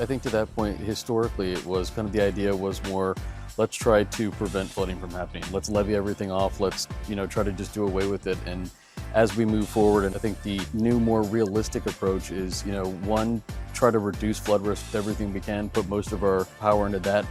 I think to that point, historically, it was kind of the idea was more, let's try to prevent flooding from happening. Let's levee everything off. Let's, try to just do away with it. And as we move forward, and I think the new, more realistic approach is, one, try to reduce flood risk with everything we can, put most of our power into that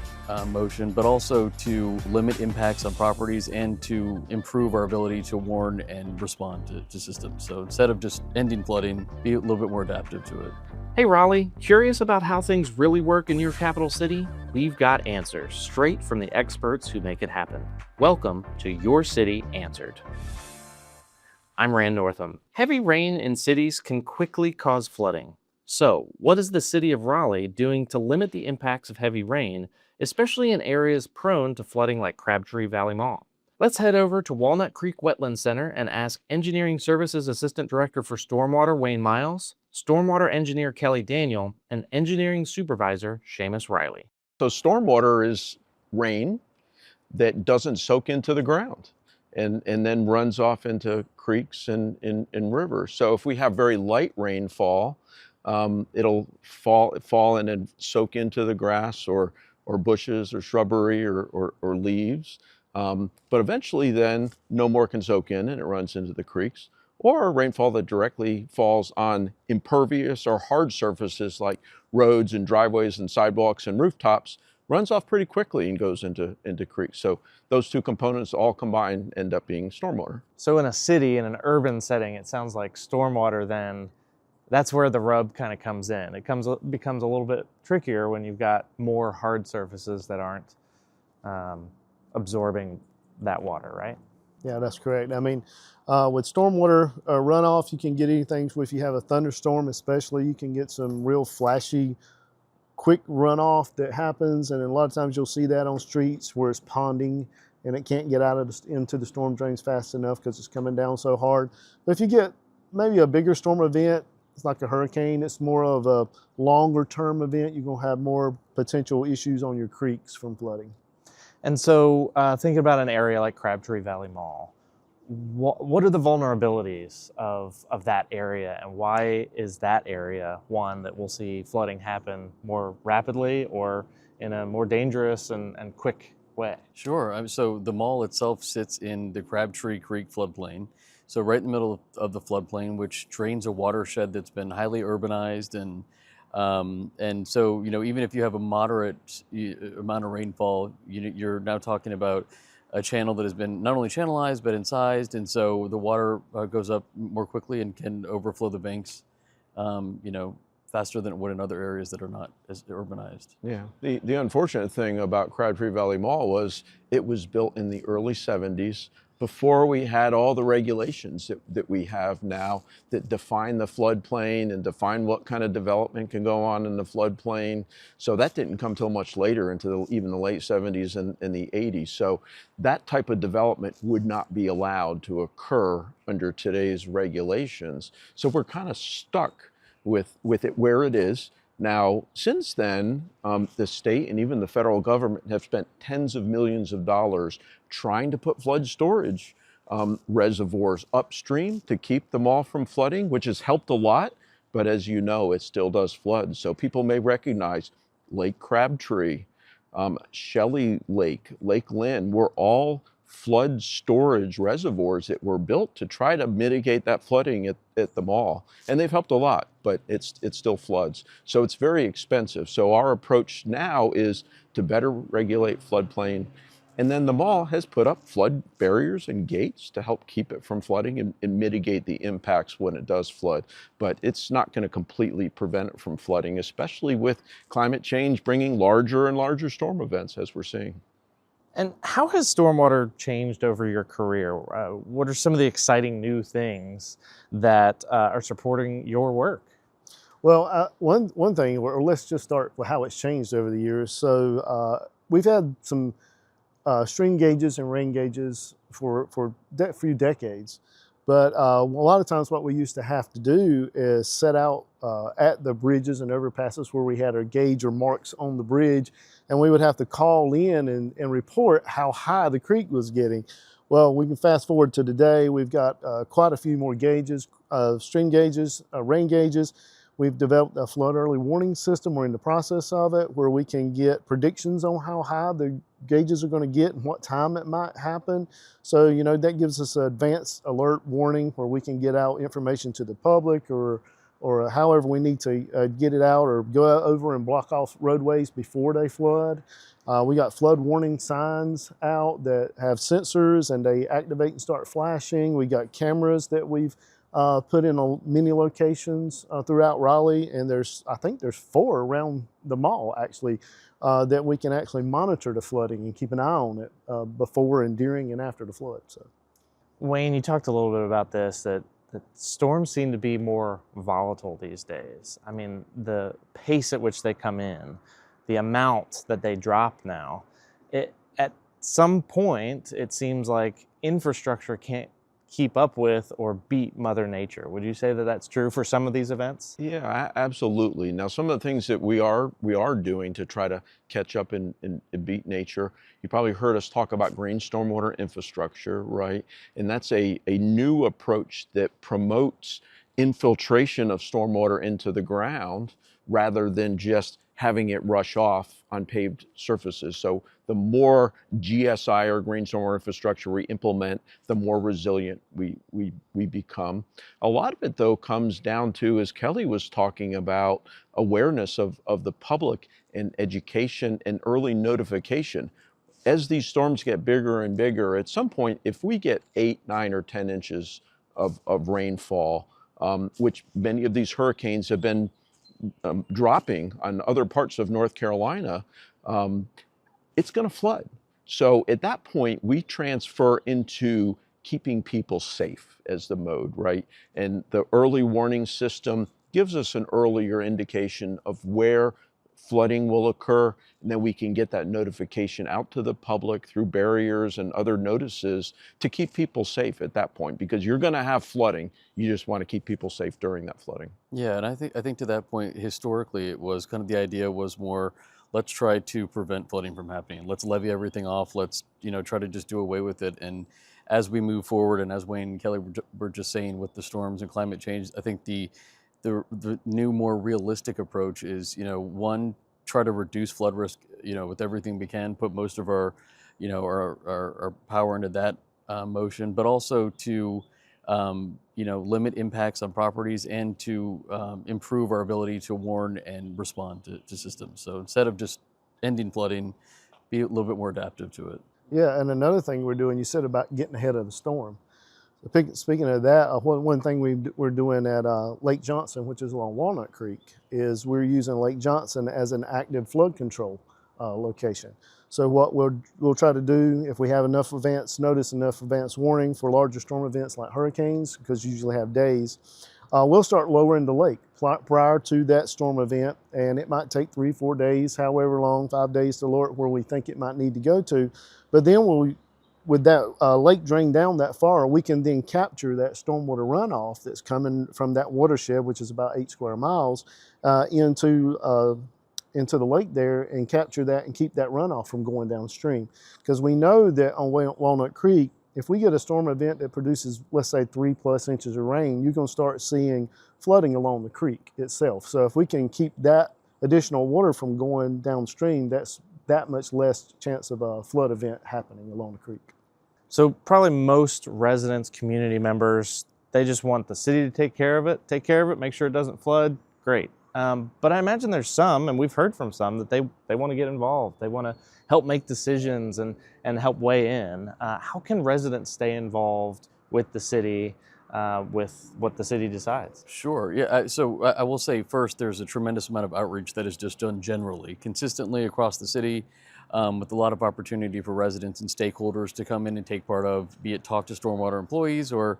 motion, but also to limit impacts on properties and to improve our ability to warn and respond to systems. So instead of just ending flooding, be a little bit more adaptive to it. Hey Raleigh, curious about how things really work in your capital city? We've got answers straight from the experts who make it happen. Welcome to Your City Answered. I'm Rand Northam. Heavy rain in cities can quickly cause flooding. So, what is the City of Raleigh doing to limit the impacts of heavy rain, especially in areas prone to flooding like Crabtree Valley Mall? Let's head over to Walnut Creek Wetland Center and ask Engineering Services Assistant Director for Stormwater Wayne Miles, Stormwater Engineer Kelly Daniel, and Engineering Supervisor Seamus Riley. So stormwater is rain that doesn't soak into the ground and then runs off into creeks and rivers. So if we have very light rainfall, it'll fall and then soak into the grass or bushes or shrubbery or leaves. But eventually then no more can soak in and it runs into the creeks, or rainfall that directly falls on impervious or hard surfaces like roads and driveways and sidewalks and rooftops runs off pretty quickly and goes into creeks. So those two components all combined end up being stormwater. So in a city, in an urban setting, it sounds like stormwater then, that's where the rub kind of comes in. It becomes a little bit trickier when you've got more hard surfaces that aren't absorbing that water, right? Yeah, that's correct. I mean, with stormwater runoff, you can get anything. If you have a thunderstorm especially, you can get some real flashy, quick runoff that happens. And a lot of times you'll see that on streets where it's ponding and it can't get out into the storm drains fast enough because it's coming down so hard. But if you get maybe a bigger storm event, it's like a hurricane, it's more of a longer term event, you're gonna have more potential issues on your creeks from flooding. And so thinking about an area like Crabtree Valley Mall, what are the vulnerabilities of that area, and why is that area one that we'll see flooding happen more rapidly or in a more dangerous and quick way? Sure. So the mall itself sits in the Crabtree Creek floodplain. So right in the middle of the floodplain, which drains a watershed that's been highly urbanized. And so, even if you have a moderate amount of rainfall, you're now talking about a channel that has been not only channelized, but incised. And so the water goes up more quickly and can overflow the banks, faster than it would in other areas that are not as urbanized. Yeah, the unfortunate thing about Crabtree Valley Mall was it was built in the early 70s, before we had all the regulations that we have now that define the floodplain and define what kind of development can go on in the floodplain. So that didn't come till much later, into even the late 70s and the 80s. So that type of development would not be allowed to occur under today's regulations. So we're kind of stuck with it where it is. Now, since then, the state and even the federal government have spent tens of millions of dollars trying to put flood storage reservoirs upstream to keep the mall from flooding, which has helped a lot. But as you know, it still does flood. So people may recognize Lake Crabtree, Shelley Lake, Lake Lynn were all flood storage reservoirs that were built to try to mitigate that flooding at the mall. And they've helped a lot, but it still floods. So it's very expensive. So our approach now is to better regulate floodplain. And then the mall has put up flood barriers and gates to help keep it from flooding and mitigate the impacts when it does flood. But it's not going to completely prevent it from flooding, especially with climate change bringing larger and larger storm events, as we're seeing. And how has stormwater changed over your career? What are some of the exciting new things that are supporting your work? Well, one thing, or let's just start with how it's changed over the years. So we've had some stream gauges and rain gauges for a few decades. But a lot of times what we used to have to do is set out at the bridges and overpasses where we had our gauge or marks on the bridge, and we would have to call in and report how high the creek was getting. Well, we can fast forward to today. We've got quite a few more gauges, stream gauges, rain gauges. We've developed a flood early warning system. We're in the process of it, where we can get predictions on how high the gauges are going to get and what time it might happen. So, that gives us an advanced alert warning where we can get out information to the public, or however we need to get it out, or go over and block off roadways before they flood. We got flood warning signs out that have sensors, and they activate and start flashing. We got cameras that we've put in many locations throughout Raleigh, and I think there's 4 around the mall actually, that we can actually monitor the flooding and keep an eye on it before and during and after the flood. So, Wayne, you talked a little bit about this, that storms seem to be more volatile these days. I mean, the pace at which they come in, the amount that they drop now, at some point, it seems like infrastructure can't keep up with or beat Mother Nature. Would you say that that's true for some of these events? Yeah, absolutely. Now, some of the things that we are doing to try to catch up and beat nature, you probably heard us talk about green stormwater infrastructure, right? And that's a new approach that promotes infiltration of stormwater into the ground rather than just having it rush off on paved surfaces. So the more GSI, or green stormwater infrastructure, we implement, the more resilient we become. A lot of it, though, comes down to, as Kelly was talking about, awareness of the public and education and early notification. As these storms get bigger and bigger, at some point, if we get 8, 9, or 10 inches of rainfall, which many of these hurricanes have been dropping on other parts of North Carolina, it's going to flood. So at that point, we transfer into keeping people safe as the mode, right? And the early warning system gives us an earlier indication of where flooding will occur, and then we can get that notification out to the public through barriers and other notices to keep people safe at that point, because you're going to have flooding. You just want to keep people safe during that flooding. Yeah, and I think to that point, historically, it was kind of the idea was more, let's try to prevent flooding from happening. Let's levy everything off. Let's try to just do away with it. And as we move forward, and as Wayne and Kelly were just saying with the storms and climate change, I think the new, more realistic approach is, one, try to reduce flood risk, with everything we can, put most of our, our power into that motion, but also to, limit impacts on properties, and to improve our ability to warn and respond to systems. So instead of just ending flooding, be a little bit more adaptive to it. yeah, and another thing we're doing, you said about getting ahead of the storm. Speaking of that, one thing we're doing at Lake Johnson, which is along Walnut Creek, is we're using Lake Johnson as an active flood control location. So what we'll try to do, if we have enough advance notice, enough advance warning for larger storm events like hurricanes, because you usually have days, we'll start lowering the lake prior to that storm event, and it might take 3-4 days, however long, 5 days to lower it where we think it might need to go to. But then with that lake drained down that far, we can then capture that stormwater runoff that's coming from that watershed, which is about 8 square miles, into the lake there, and capture that and keep that runoff from going downstream. Because we know that on Walnut Creek, if we get a storm event that produces, let's say, 3+ inches of rain, you're going to start seeing flooding along the creek itself. So if we can keep that additional water from going downstream, that's that much less chance of a flood event happening along the creek. So probably most residents, community members, they just want the city to take care of it, make sure it doesn't flood. Great. But I imagine there's some, and we've heard from some, that they want to get involved. They want to help make decisions and help weigh in. How can residents stay involved with the city, with what the city decides? Sure. Yeah. So I will say first, there's a tremendous amount of outreach that is just done generally, consistently across the city, with a lot of opportunity for residents and stakeholders to come in and take part of, be it talk to stormwater employees or,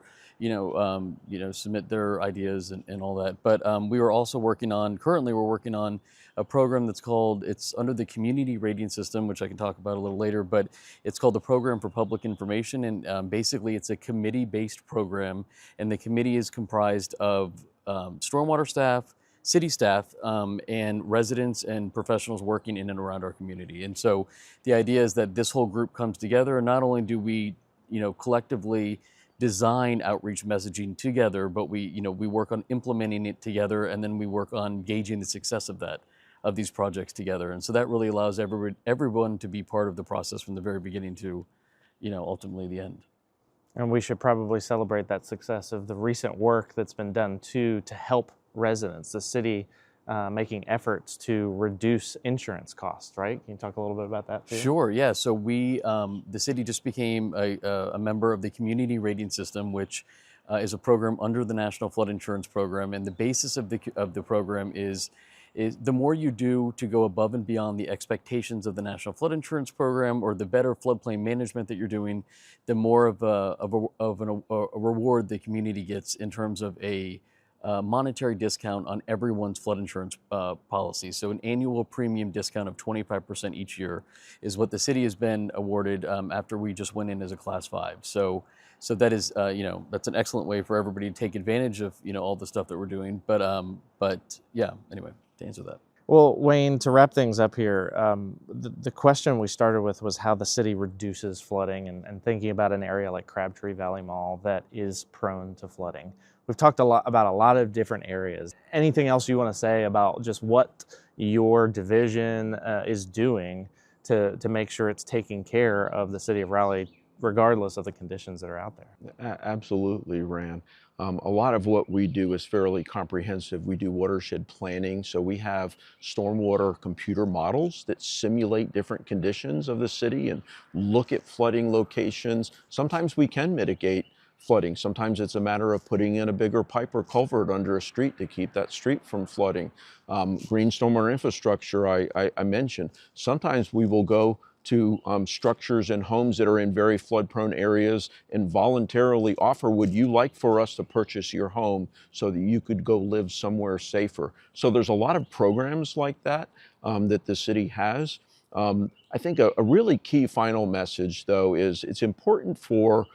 submit their ideas and all that. But currently we're working on a program that's called, it's under the Community Rating System, which I can talk about a little later, but it's called the Program for Public Information. And basically it's a committee-based program, and the committee is comprised of stormwater staff, city staff, and residents and professionals working in and around our community. And so the idea is that this whole group comes together, and not only do we, collectively design outreach messaging together, but we work on implementing it together, and then we work on gauging the success of these projects together. And so that really allows everyone to be part of the process from the very beginning to, ultimately the end. And we should probably celebrate that success of the recent work that's been done to help residents, the city making efforts to reduce insurance costs, right? Can you talk a little bit about that too? Sure, yeah. So the city just became a member of the Community Rating System, which is a program under the National Flood Insurance Program. And the basis of the program is the more you do to go above and beyond the expectations of the National Flood Insurance Program, or the better floodplain management that you're doing, the more of a reward the community gets in terms of a monetary discount on everyone's flood insurance policy. So an annual premium discount of 25% each year is what the city has been awarded after we just went in as a Class 5. So that is, that's an excellent way for everybody to take advantage of, all the stuff that we're doing. But yeah, anyway, to answer that. Well, Wayne, to wrap things up here, the question we started with was how the city reduces flooding, and thinking about an area like Crabtree Valley Mall that is prone to flooding. We've talked about a lot of different areas. Anything else you want to say about just what your division is doing to make sure it's taking care of the city of Raleigh, regardless of the conditions that are out there? Absolutely, Ran. A lot of what we do is fairly comprehensive. We do watershed planning, so we have stormwater computer models that simulate different conditions of the city and look at flooding locations. Sometimes we can mitigate flooding. Sometimes it's a matter of putting in a bigger pipe or culvert under a street to keep that street from flooding. Green stormwater infrastructure I mentioned. Sometimes we will go to structures and homes that are in very flood-prone areas and voluntarily offer, would you like for us to purchase your home so that you could go live somewhere safer? So there's a lot of programs like that that the city has. I think a really key final message, though, is it's important for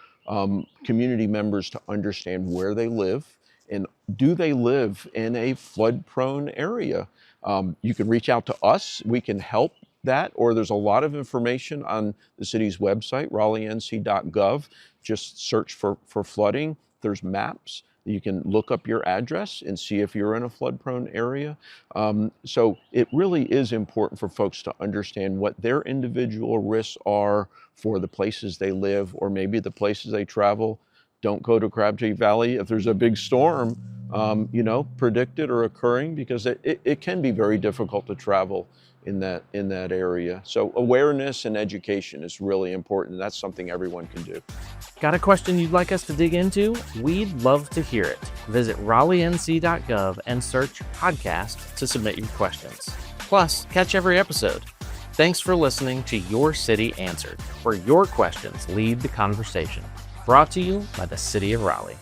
community members to understand where they live, and do they live in a flood-prone area? You can reach out to us, we can help that, or there's a lot of information on the city's website, raleighnc.gov. Just search for flooding. There's maps. You can look up your address and see if you're in a flood-prone area. So it really is important for folks to understand what their individual risks are for the places they live, or maybe the places they travel. Don't go to Crabtree Valley if there's a big storm, predicted or occurring, because it can be very difficult to travel in that area. So awareness and education is really important, and that's something everyone can do. Got a question you'd like us to dig into? We'd love to hear it. Visit raleighnc.gov and search podcast to submit your questions. Plus, catch every episode. Thanks for listening to Your City Answered, where your questions lead the conversation. Brought to you by the City of Raleigh.